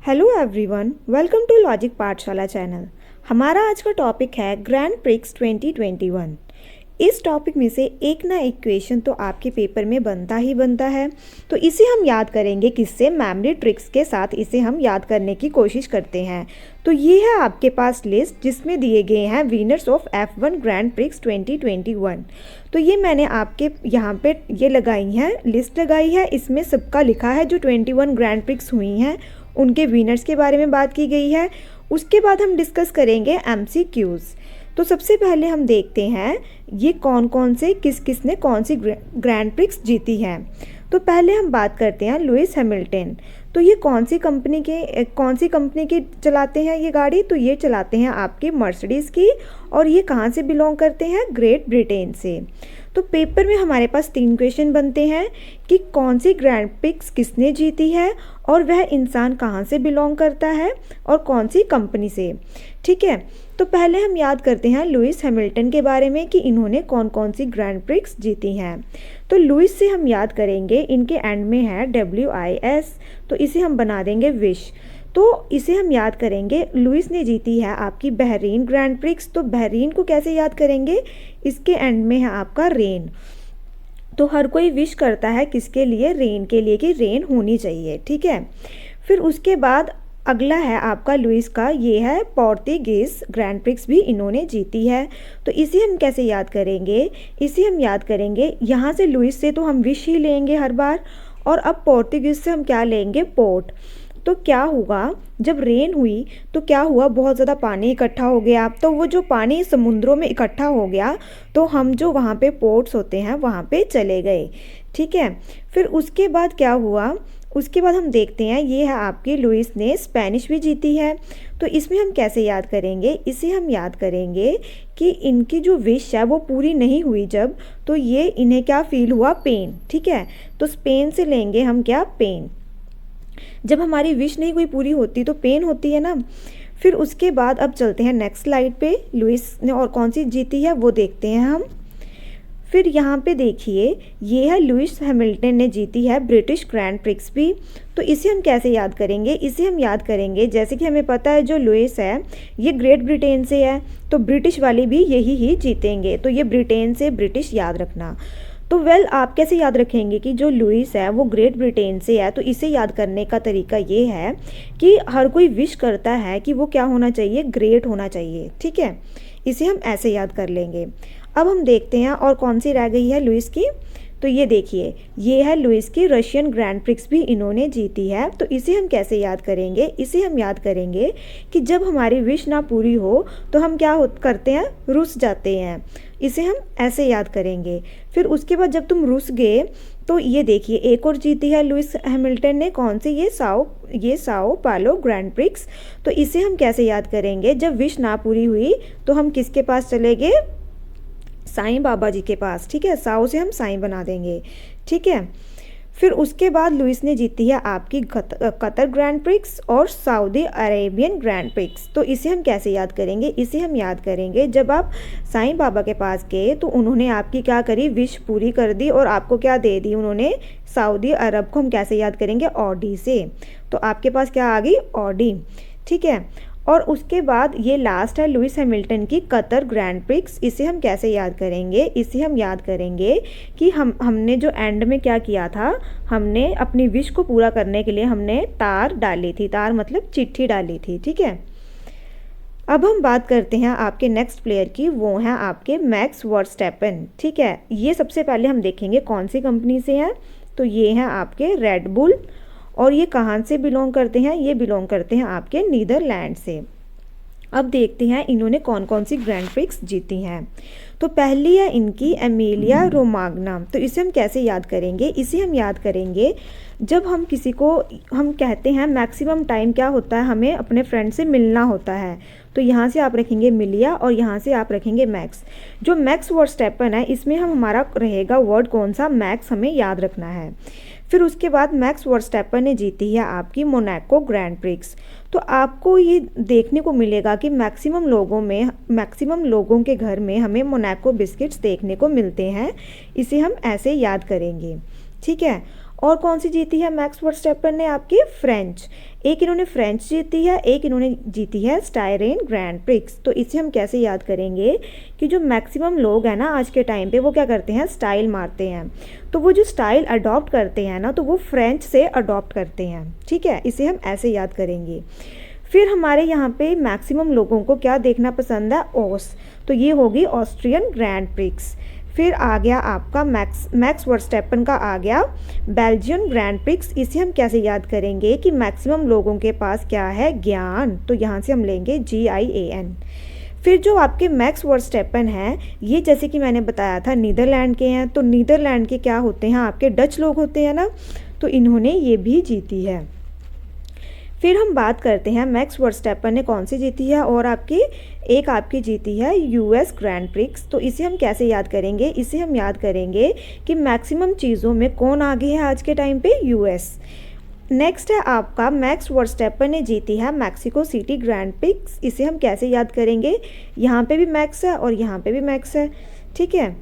Hello everyone, welcome to Logic Pathshala channel. हमारा आज का टॉपिक है ग्रैंड प्रिक्स 2021। इस टॉपिक में से एक ना एक क्वेश्चन तो आपके पेपर में बनता ही बनता है, तो इसे हम याद करेंगे किससे, मेमोरी ट्रिक्स के साथ इसे हम याद करने की कोशिश करते हैं। तो ये है आपके पास लिस्ट जिसमें दिए गए हैं winners of F1 grand prix 2021। तो ये मैंने आपके यहाँ पे ये लगाई है, लिस्ट लगाई है, इसमें सबका लिखा है जो 21 ग्रैंड प्रिक्स हुई हैं उनके विनर्स के बारे में बात की गई है। उसके बाद हम डिस्कस करेंगे MCQs। तो सबसे पहले हम देखते हैं ये कौन कौन से किस ने कौन सी ग्रैंड प्रिक्स जीती है। तो पहले हम बात करते हैं लुइस हैमिल्टन। तो ये कौन सी कंपनी के चलाते हैं ये गाड़ी, तो ये चलाते हैं आपकी मर्सिडीज़ की, और ये कहाँ से बिलोंग करते हैं, ग्रेट ब्रिटेन से। तो पेपर में हमारे पास 3 क्वेश्चन बनते हैं कि कौन सी ग्रैंड प्रिक्स किसने जीती है और वह इंसान कहाँ से बिलोंग करता है और कौन सी कंपनी से। ठीक है, तो पहले हम याद करते हैं लुइस हैमिल्टन के बारे में कि इन्होंने कौन कौन सी ग्रैंड प्रिक्स जीती हैं। तो लुइस से हम याद करेंगे, इनके एंड में है WIS, तो इसे हम बना देंगे विश। तो इसे हम याद करेंगे, लुइस ने जीती है आपकी बहरीन ग्रैंड प्रिक्स। तो बहरीन को कैसे याद करेंगे, इसके एंड में है आपका रेन। तो हर कोई विश करता है किसके लिए, रेन के लिए, कि रेन होनी चाहिए। ठीक है, फिर उसके बाद अगला है आपका लुइस का, ये है पोर्तुगीज ग्रैंड प्रिक्स भी इन्होंने जीती है। तो इसे हम कैसे याद करेंगे, इसे हम याद करेंगे यहाँ से लुइस से तो हम विश ही लेंगे हर बार, और अब पोर्तुगीज से हम क्या लेंगे, पोर्ट। तो क्या हुआ, जब रेन हुई तो क्या हुआ, बहुत ज़्यादा पानी इकट्ठा हो गया। तो वो जो पानी समुद्रों में इकट्ठा हो गया, तो हम जो वहाँ पे पोर्ट्स होते हैं वहाँ पे चले गए। ठीक है, फिर उसके बाद क्या हुआ, उसके बाद हम देखते हैं ये है आपकी लुइस ने स्पेनिश भी जीती है। तो इसमें हम कैसे याद करेंगे, इसे हम याद करेंगे कि इनकी जो विश है वो पूरी नहीं हुई जब, तो ये इन्हें क्या फील हुआ, पेन। ठीक है, तो स्पेन से लेंगे हम क्या, पेन। जब हमारी विश नहीं कोई पूरी होती तो पेन होती है ना। फिर उसके बाद अब चलते हैं नेक्स्ट स्लाइड पे, लुइस ने और कौन सी जीती है वो देखते हैं हम। फिर यहाँ पे देखिए, ये है लुइस हैमिल्टन ने जीती है ब्रिटिश ग्रैंड प्रिक्स भी। तो इसे हम कैसे याद करेंगे, इसे हम याद करेंगे जैसे कि हमें पता है जो लुइस है ये ग्रेट ब्रिटेन से है, तो ब्रिटिश वाले भी यही ही जीतेंगे। तो ये ब्रिटेन से ब्रिटिश याद रखना। तो आप कैसे याद रखेंगे कि जो लुइस है वो ग्रेट ब्रिटेन से है। तो इसे याद करने का तरीका ये है कि हर कोई विश करता है कि वो क्या होना चाहिए, ग्रेट होना चाहिए। ठीक है, इसे हम ऐसे याद कर लेंगे। अब हम देखते हैं और कौन सी रह गई है लुइस की। तो ये देखिए, ये है लुइस की रशियन ग्रैंड प्रिक्स भी इन्होंने जीती है। तो इसे हम कैसे याद करेंगे, इसे हम याद करेंगे कि जब हमारी विश ना पूरी हो तो हम क्या करते हैं, रुस जाते हैं। इसे हम ऐसे याद करेंगे। फिर उसके बाद जब तुम रुस गए, तो ये देखिए एक और जीती है लुइस हैमिल्टन ने, कौन सी, ये साओ पालो ग्रैंड प्रिक्स। तो इसे हम कैसे याद करेंगे, जब विश ना पूरी हुई तो हम किसके पास चले गए, साईं बाबा जी के पास। ठीक है, साओ से हम साईं बना देंगे। ठीक है, फिर उसके बाद लुइस ने जीती है आपकी कतर ग्रैंड प्रिक्स और सऊदी अरेबियन ग्रैंड प्रिक्स। तो इसे हम कैसे याद करेंगे, इसे हम याद करेंगे जब आप साईं बाबा के पास गए तो उन्होंने आपकी क्या करी, विश पूरी कर दी और आपको क्या दे दी उन्होंने, सऊदी अरब को हम कैसे याद करेंगे, ऑडी से। तो आपके पास क्या आ गई, ऑडी। ठीक है, और उसके बाद ये लास्ट है लुइस हैमिल्टन की कतर ग्रैंड प्रिक्स। इसे हम कैसे याद करेंगे, इसे हम याद करेंगे कि हमने जो एंड में क्या किया था, हमने अपनी विश को पूरा करने के लिए हमने तार डाली थी, तार मतलब चिट्ठी डाली थी। ठीक है, अब हम बात करते हैं आपके नेक्स्ट प्लेयर की, वो हैं आपके मैक्स वर्स्टैपेन। ठीक है, ये सबसे पहले हम देखेंगे कौन सी कंपनी से हैं। तो ये हैं आपके रेड बुल, और ये कहाँ से बिलोंग करते हैं, ये बिलोंग करते हैं आपके नीदरलैंड से। अब देखते हैं इन्होंने कौन कौन सी ग्रैंड प्रिक्स जीती हैं। तो पहली है इनकी एमिलिया रोमाग्ना। तो इसे हम कैसे याद करेंगे, इसे हम याद करेंगे जब हम किसी को, हम कहते हैं मैक्सिमम टाइम क्या होता है, हमें अपने फ्रेंड से मिलना होता है। तो यहाँ से आप रखेंगे मिलिया और यहाँ से आप रखेंगे मैक्स। जो मैक्स वर्स्टैपेन है इसमें हमारा रहेगा वर्ड कौन सा, मैक्स, हमें याद रखना है। फिर उसके बाद मैक्स वर्स्टैपेन ने जीती है आपकी मोनाको ग्रैंड प्रिक्स। तो आपको ये देखने को मिलेगा कि मैक्सिमम लोगों के घर में हमें मोनाको बिस्किट्स देखने को मिलते हैं। इसे हम ऐसे याद करेंगे। ठीक है, और कौन सी जीती है मैक्स वर्स्टेपन ने? आपकी फ्रेंच। एक इन्होंने फ्रेंच जीती है, एक इन्होंने जीती है स्टायरेन ग्रैंड प्रिक्स। तो इसे हम कैसे याद करेंगे कि जो मैक्सिमम लोग हैं ना आज के टाइम पे वो क्या करते हैं? स्टाइल मारते हैं। तो वो जो स्टाइल अडॉप्ट करते हैं ना तो वो फ्रेंच से अडॉप्ट करते हैं, ठीक है। इसे हम ऐसे याद करेंगे। फिर हमारे यहाँ पे मैक्सिमम लोगों को क्या देखना पसंद है? ऑस। तो ये होगी ऑस्ट्रियन ग्रैंड प्रिक्स। फिर आ गया आपका मैक्स वर्स्टेपन का आ गया बेल्जियन ग्रैंड प्रिक्स। इसे हम कैसे याद करेंगे कि मैक्सिमम लोगों के पास क्या है? ज्ञान। तो यहाँ से हम लेंगे GIAN। फिर जो आपके मैक्स वर्स्टेपन हैं ये जैसे कि मैंने बताया था नीदरलैंड के हैं। तो नीदरलैंड के क्या होते हैं? आपके डच लोग होते हैं ना, तो इन्होंने ये भी जीती है। फिर हम बात करते हैं मैक्स वर्स्टेपन ने कौन सी जीती है, और एक आपकी जीती है US ग्रैंड प्रिक्स। तो इसे हम कैसे याद करेंगे? इसे हम याद करेंगे कि मैक्सिमम चीज़ों में कौन आगे है आज के टाइम पे? US। नेक्स्ट है आपका मैक्स वर्स्टेपन ने जीती है मैक्सिको सिटी ग्रैंड प्रिक्स। इसे हम कैसे याद करेंगे? यहाँ पे भी मैक्स है और यहाँ पे भी मैक्स है, ठीक है।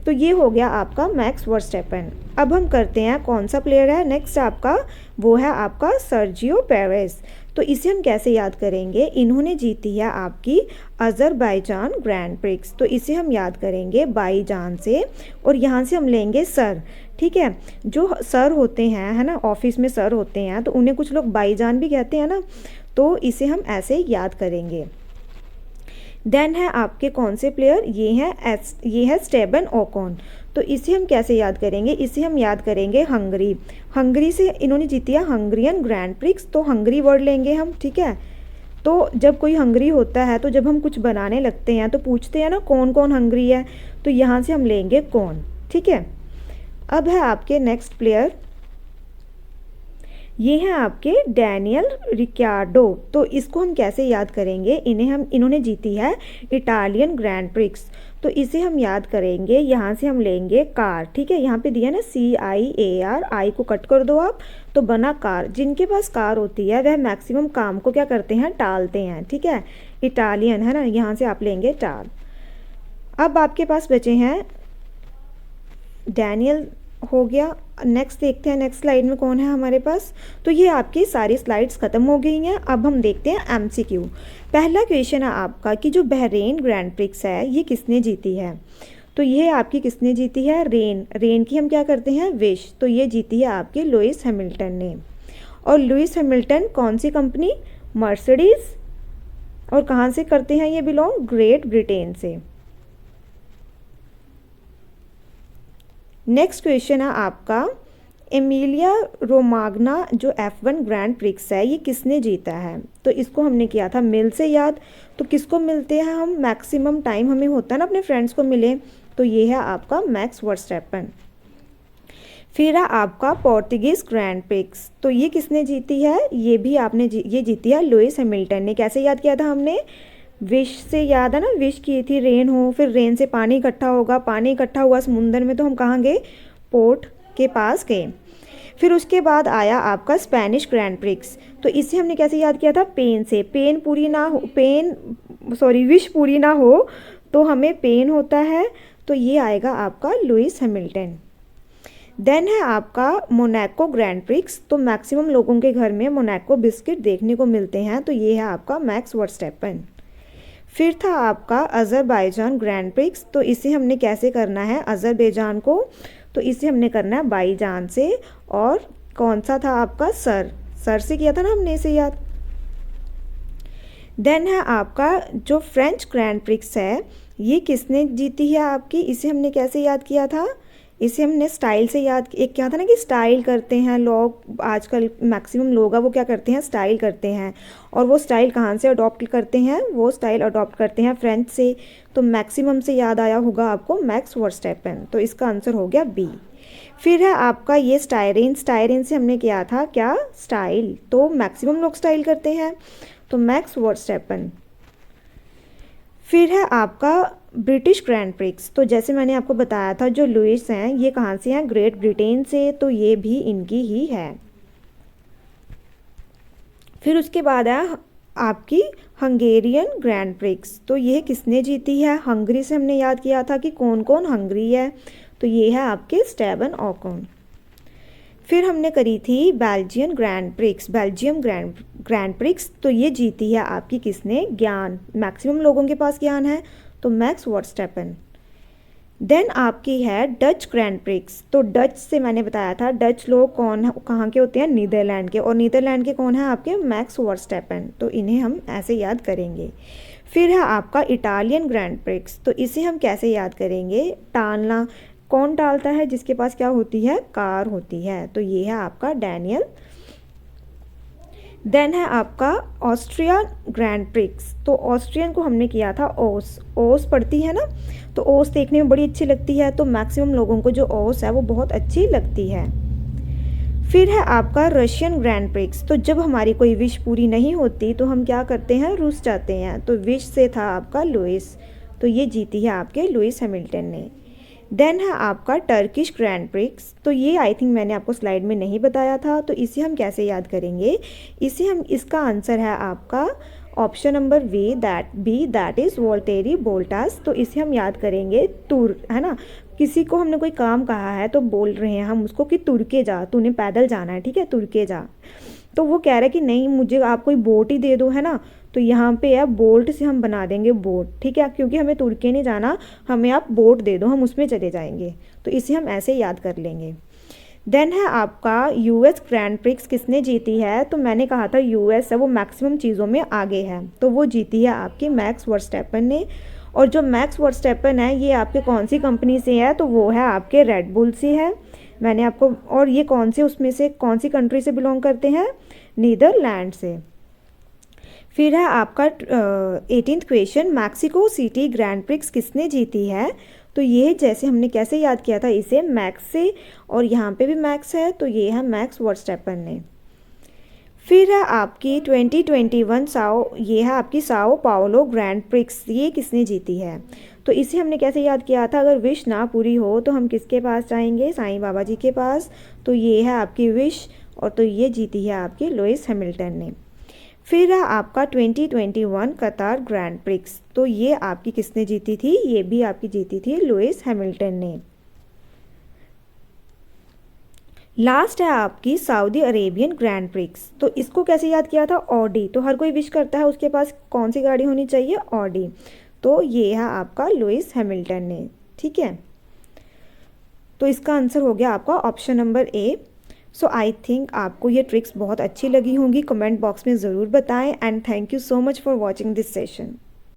तो ये हो गया आपका मैक्स वर्स्टेपन। अब हम करते हैं कौन सा प्लेयर है नेक्स्ट आपका, वो है आपका सर्जियो पेरेस। तो इसे हम कैसे याद करेंगे? इन्होंने जीती है आपकी अज़रबैजान ग्रैंड प्रिक्स। तो इसे हम याद करेंगे बाईजान से, और यहाँ से हम लेंगे सर, ठीक है। जो सर होते हैं है ना, ऑफिस में सर होते हैं तो उन्हें कुछ लोग बाईजान भी कहते हैं ना, तो इसे हम ऐसे याद करेंगे। देन है आपके कौन से प्लेयर? ये है स्टेबन ओकॉन। तो इसे हम कैसे याद करेंगे? इसे हम याद करेंगे हंगरी। हंगरी से इन्होंने जीती है हंगरियन ग्रैंड प्रिक्स। तो हंगरी वर्ड लेंगे हम, ठीक है। तो जब कोई हंगरी होता है तो जब हम कुछ बनाने लगते हैं तो पूछते हैं ना कौन कौन हंगरी है, तो यहाँ से हम लेंगे कौन, ठीक है। अब है आपके नेक्स्ट प्लेयर, ये हैं आपके डैनियल रिक्यार्डो। तो इसको हम कैसे याद करेंगे? इन्होंने जीती है इटालियन ग्रैंड प्रिक्स। तो इसे हम याद करेंगे, यहाँ से हम लेंगे कार, ठीक है। यहाँ पे दिया ना CIAR, आई को कट कर दो आप तो बना कार। जिनके पास कार होती है वह मैक्सिमम काम को क्या करते हैं? टालते हैं, ठीक है। इटालियन है ना, यहाँ से आप लेंगे टाल। अब आपके पास बचे हैं डैनियल हो गया। नेक्स्ट देखते हैं नेक्स्ट स्लाइड में कौन है हमारे पास। तो ये आपकी सारी स्लाइड्स ख़त्म हो गई हैं। अब हम देखते हैं MCQ। पहला क्वेश्चन है आपका कि जो बहरीन ग्रैंड प्रिक्स है ये किसने जीती है? तो ये आपकी किसने जीती है? रेन की हम क्या करते हैं? विश। तो ये जीती है आपकी लुइस हैमिल्टन ने। और लुइस हैमिल्टन कौन सी कंपनी? मर्सिडीज़। और कहाँ से करते हैं ये बिलोंग? ग्रेट ब्रिटेन से। नेक्स्ट क्वेश्चन है आपका एमिलिया रोमाग्ना जो F1 ग्रैंड प्रिक्स है ये किसने जीता है? तो इसको हमने किया था मिल से याद। तो किसको मिलते हैं हम? मैक्सिमम टाइम हमें होता है ना अपने फ्रेंड्स को मिले, तो ये है आपका मैक्स वर्स्टेपन। फिर है आपका पोर्तुगीज़ ग्रैंड प्रिक्स। तो ये किसने जीती है? ये भी ये जीती है लुइस हैमिल्टन ने। कैसे याद किया था हमने? विश से याद है ना, विश की थी रेन हो, फिर रेन से पानी इकट्ठा होगा, पानी इकट्ठा हुआ समुंदर में तो हम कहाँ गए? पोर्ट के पास गए। फिर उसके बाद आया आपका स्पेनिश ग्रैंड प्रिक्स। तो इसे हमने कैसे याद किया था? पेन से। विश पूरी ना हो तो हमें पेन होता है, तो ये आएगा आपका लुइस हैमिल्टन। देन है आपका मोनाको ग्रैंड प्रिक्स। तो मैक्सिमम लोगों के घर में मोनाको बिस्किट देखने को मिलते हैं, तो ये है आपका मैक्स वर्स्टेपन। फिर था आपका अज़रबैजान ग्रैंड प्रिक्स। तो इसे हमने कैसे करना है अज़रबैजान को? तो इसे हमने करना है बाईजान से। और कौन सा था आपका? सर से किया था ना हमने इसे याद। देन है आपका जो फ्रेंच ग्रैंड प्रिक्स है ये किसने जीती है आपकी? इसे हमने कैसे याद किया था? इसे हमने स्टाइल से याद, एक क्या था ना कि स्टाइल करते हैं लोग, आजकल मैक्सिमम लोग वो क्या करते हैं? स्टाइल करते हैं। और वो स्टाइल कहाँ से अडॉप्ट करते हैं? वो स्टाइल अडॉप्ट करते हैं फ्रेंच से। तो मैक्सिमम से याद आया होगा आपको मैक्स वर्स्टेपन। तो इसका आंसर हो गया B। फिर है आपका ये स्टायरेन से हमने किया था क्या? स्टाइल। तो मैक्सिमम लोग स्टाइल करते हैं, तो मैक्स वर्स्टेपन। फिर है आपका ब्रिटिश ग्रैंड प्रिक्स। तो जैसे मैंने आपको बताया था जो लुइस हैं ये कहाँ से हैं? ग्रेट ब्रिटेन से। तो ये भी इनकी ही है। फिर उसके बाद है आपकी हंगेरियन ग्रैंड प्रिक्स। तो ये किसने जीती है? हंगरी से हमने याद किया था कि कौन कौन हंगरी है, तो ये है आपके स्टेबन ओकॉन। फिर हमने करी थी बेल्जियम ग्रैंड प्रिक्स, तो ये जीती है आपकी किसने, ज्ञान, मैक्सिमम लोगों के पास ज्ञान है, तो मैक्स वर्स्टैपन। देन आपकी है डच ग्रैंड प्रिक्स, तो डच से मैंने बताया था डच लोग कहाँ के होते हैं, नीदरलैंड के, और नीदरलैंड के कौन है आपके, मैक्स वर्स्टैपन, तो इन्हें हम ऐसे याद करेंगे। फिर है आपका इटालियन ग्रैंड प्रिक्स, तो इसे हम कैसे याद करेंगे, टालना, कौन टालता है, जिसके पास क्या होती है, कार होती है, तो ये है आपका डैनियल। देन है आपका ऑस्ट्रिया ग्रैंड प्रिक्स, तो ऑस्ट्रियन को हमने किया था ओस पड़ती है ना, तो ओस देखने में बड़ी अच्छी लगती है, तो मैक्सिमम लोगों को जो ओस है वो बहुत अच्छी लगती है। फिर है आपका रशियन ग्रैंड प्रिक्स, तो जब हमारी कोई विश पूरी नहीं होती तो हम क्या करते हैं, रुस जाते हैं, तो विश से था आपका लुइस, तो ये जीती है आपके लुइस हैमिल्टन ने। देन है आपका टर्किश ग्रैंड प्रिक्स, तो ये आई थिंक मैंने आपको स्लाइड में नहीं बताया था, तो इसे हम कैसे याद करेंगे, इसका आंसर है आपका option number B that is वोल्टेरी बोल्टास, तो इसे हम याद करेंगे तुर, है ना, किसी को हमने कोई काम कहा है तो बोल रहे हैं हम उसको कि तुर के जा, तूने पैदल जाना है, ठीक है, तुर के जा, तो वो कह रहा है कि नहीं मुझे आप कोई बोट ही दे दो, है ना, तो यहाँ पे है बोल्ट से हम बना देंगे बोट, ठीक है, क्योंकि हमें तुर के नहीं जाना, हमें आप बोट दे दो, हम उसमें चले जाएंगे, तो इसे हम ऐसे याद कर लेंगे। देन है आपका यूएस ग्रैंड प्रिक्स किसने जीती है, तो मैंने कहा था यूएस है वो मैक्सिमम चीज़ों में आगे है, तो वो जीती है आपकी मैक्स वर्स्टैपन ने। और जो मैक्स वर्स्टैपन है ये आपके कौन सी कंपनी से है, तो वो है आपके रेड बुल से है, मैंने आपको, और ये कौन से उसमें से कौन सी कंट्री से बिलोंग करते हैं, नीदरलैंड से। फिर है आपका 18th question, Mexico city grand prix किसने जीती है, तो ये जैसे हमने कैसे याद किया था इसे, मैक्स से, और यहाँ पे भी मैक्स है, तो ये है मैक्स वर्स्टैपन ने। फिर है आपकी 2021 ये है आपकी साओ पाओलो ग्रैंड प्रिक्स, ये किसने जीती है, तो इसे हमने कैसे याद किया था, अगर विश ना पूरी हो तो हम किसके पास जाएंगे, साईं बाबा जी के पास, तो ये है आपकी विश, और तो ये जीती है आपकी लुइस हैमिल्टन ने। फिर है आपका 2021 कतार ग्रैंड प्रिक्स, तो ये आपकी किसने जीती थी, ये भी आपकी जीती थी लुइस हैमिल्टन ने। लास्ट है आपकी सऊदी अरेबियन ग्रैंड प्रिक्स, तो इसको कैसे याद किया था, ऑडी, तो हर कोई विश करता है उसके पास कौन सी गाड़ी होनी चाहिए, ऑडी, तो ये है आपका लुइस हैमिल्टन ने, ठीक है, तो इसका आंसर हो गया आपका option number A. So I think आपको ये ट्रिक्स बहुत अच्छी लगी होंगी, कमेंट बॉक्स में ज़रूर बताएं, and thank you so much for watching this session.